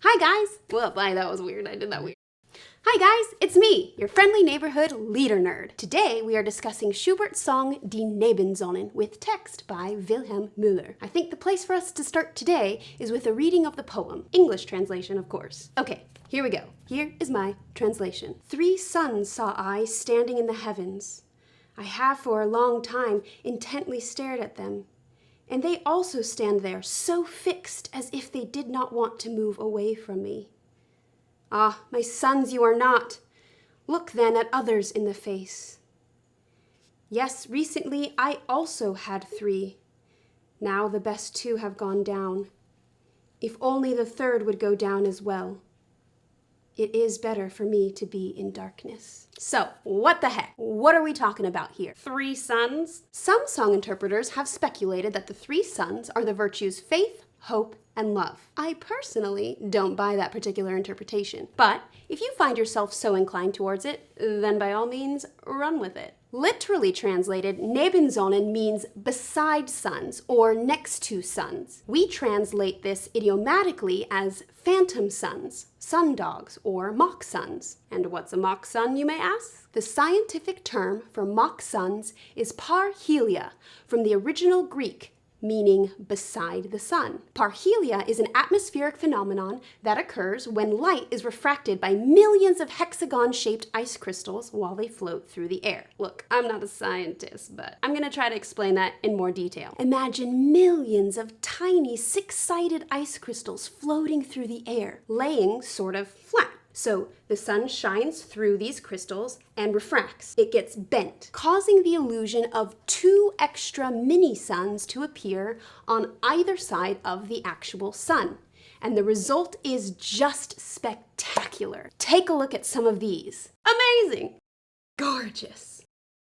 Hi guys! Well, that was weird. I did that weird. Hi guys, it's me, your friendly neighborhood leader nerd. Today we are discussing Schubert's song Die Nebensonnen with text by Wilhelm Müller. I think the place for us to start today is with a reading of the poem. English translation, of course. Okay, here we go. Here is my translation. 3 suns saw I standing in the heavens. I have for a long time intently stared at them. And they also stand there, so fixed as if they did not want to move away from me. Ah, my sons, you are not. Look then at others in the face. Yes, recently I also had 3. Now the best 2 have gone down. If only the 3rd would go down as well. It is better for me to be in darkness. So, what the heck? What are we talking about here? 3 suns? Some song interpreters have speculated that the 3 suns are the virtues faith, hope, and love. I personally don't buy that particular interpretation, but if you find yourself so inclined towards it, then by all means, run with it. Literally translated, Nebensonnen means beside suns or next to suns. We translate this idiomatically as phantom suns, sun dogs, or mock suns. And what's a mock sun, you may ask? The scientific term for mock suns is parhelia, from the original Greek, meaning beside the sun. Parhelia is an atmospheric phenomenon that occurs when light is refracted by millions of hexagon-shaped ice crystals while they float through the air. Look, I'm not a scientist, but I'm gonna try to explain that in more detail. Imagine millions of tiny 6-sided ice crystals floating through the air, laying sort of flat. So the sun shines through these crystals and refracts. It gets bent, causing the illusion of 2 extra mini-suns to appear on either side of the actual sun. And the result is just spectacular. Take a look at some of these. Amazing! Gorgeous!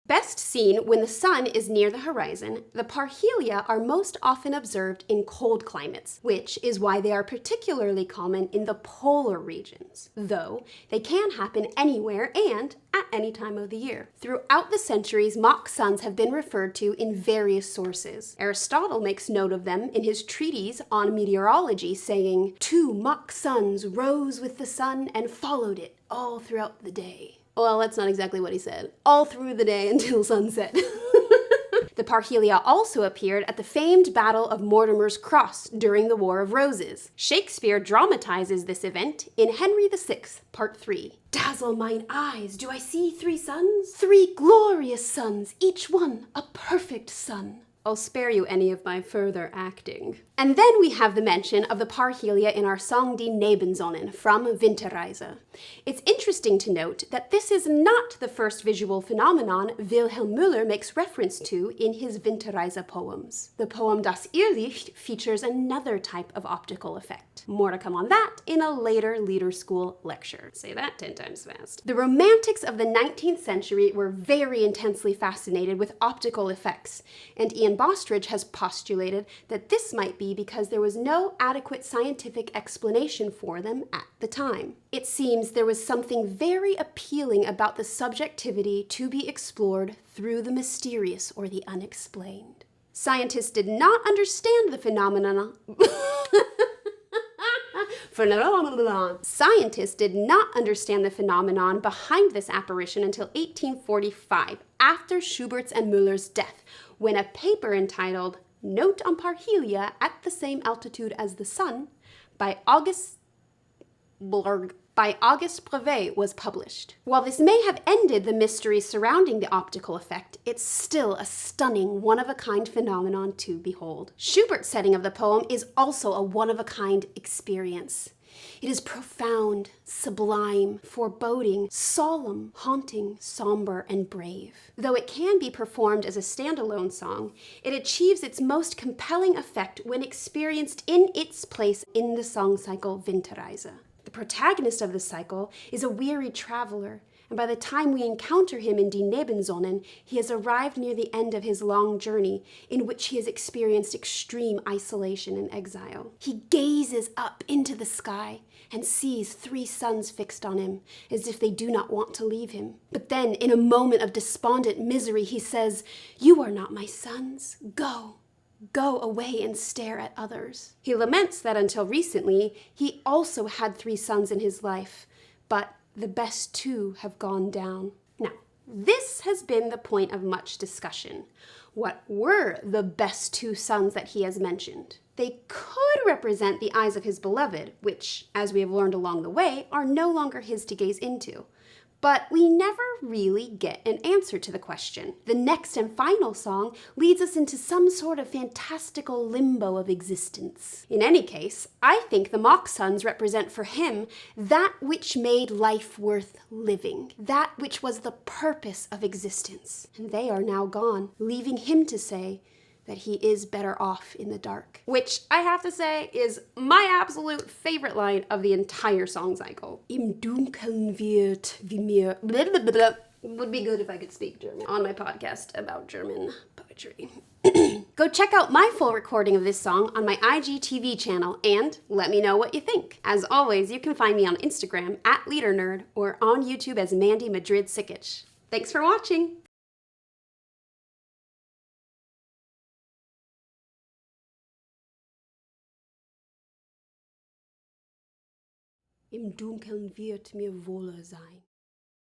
Best seen when the sun is near the horizon, the parhelia are most often observed in cold climates, which is why they are particularly common in the polar regions, though they can happen anywhere and at any time of the year. Throughout the centuries, mock suns have been referred to in various sources. Aristotle makes note of them in his treatise on meteorology, saying, 2 mock suns rose with the sun and followed it all throughout the day. Well, that's not exactly what he said. All through the day until sunset. The parhelia also appeared at the famed Battle of Mortimer's Cross during the War of Roses. Shakespeare dramatizes this event in Henry VI, Part 3. Dazzle mine eyes, do I see 3 suns? 3 glorious suns, each one a perfect sun. I'll spare you any of my further acting. And then we have the mention of the parhelia in our song Die Nebensonnen from Winterreise. It's interesting to note that this is not the first visual phenomenon Wilhelm Müller makes reference to in his Winterreise poems. The poem Das Irrlicht features another type of optical effect. More to come on that in a later Leader School lecture. Say that 10 times fast. The Romantics of the 19th century were very intensely fascinated with optical effects, and Ian Bostridge has postulated that this might be because there was no adequate scientific explanation for them at the time. It seems there was something very appealing about the subjectivity to be explored through the mysterious or the unexplained. Scientists did not understand the phenomenon. Scientists did not understand the phenomenon behind this apparition until 1845, after Schubert's and Müller's death, when a paper entitled Note on Parhelia at the Same Altitude as the Sun by August Brevet was published. While this may have ended the mystery surrounding the optical effect, it's still a stunning one-of-a-kind phenomenon to behold. Schubert's setting of the poem is also a one-of-a-kind experience. It is profound, sublime, foreboding, solemn, haunting, somber, and brave. Though it can be performed as a standalone song, it achieves its most compelling effect when experienced in its place in the song cycle Winterreise. The protagonist of the cycle is a weary traveler, and by the time we encounter him in Die Nebensonnen, he has arrived near the end of his long journey, in which he has experienced extreme isolation and exile. He gazes up into the sky and sees 3 suns fixed on him, as if they do not want to leave him. But then, in a moment of despondent misery, he says, "You are not my sons. Go. go away and stare at others. He laments that until recently, he also had 3 sons in his life, but the best 2 have gone down. Now, this has been the point of much discussion. What were the best 2 sons that he has mentioned? They could represent the eyes of his beloved, which, as we have learned along the way, are no longer his to gaze into. But we never really get an answer to the question. The next and final song leads us into some sort of fantastical limbo of existence. In any case, I think the mock sons represent for him that which made life worth living, that which was the purpose of existence. And they are now gone, leaving him to say that he is better off in the dark. Which, I have to say, is my absolute favorite line of the entire song cycle. Im Dunkeln wird wie mir... Would be good if I could speak German on my podcast about German poetry. Go check out my full recording of this song on my IGTV channel and let me know what you think. As always, you can find me on Instagram @LeaderNerd or on YouTube as Mandee Madrid-Sikich. Thanks for watching! Im Dunkeln wird mir wohler sein.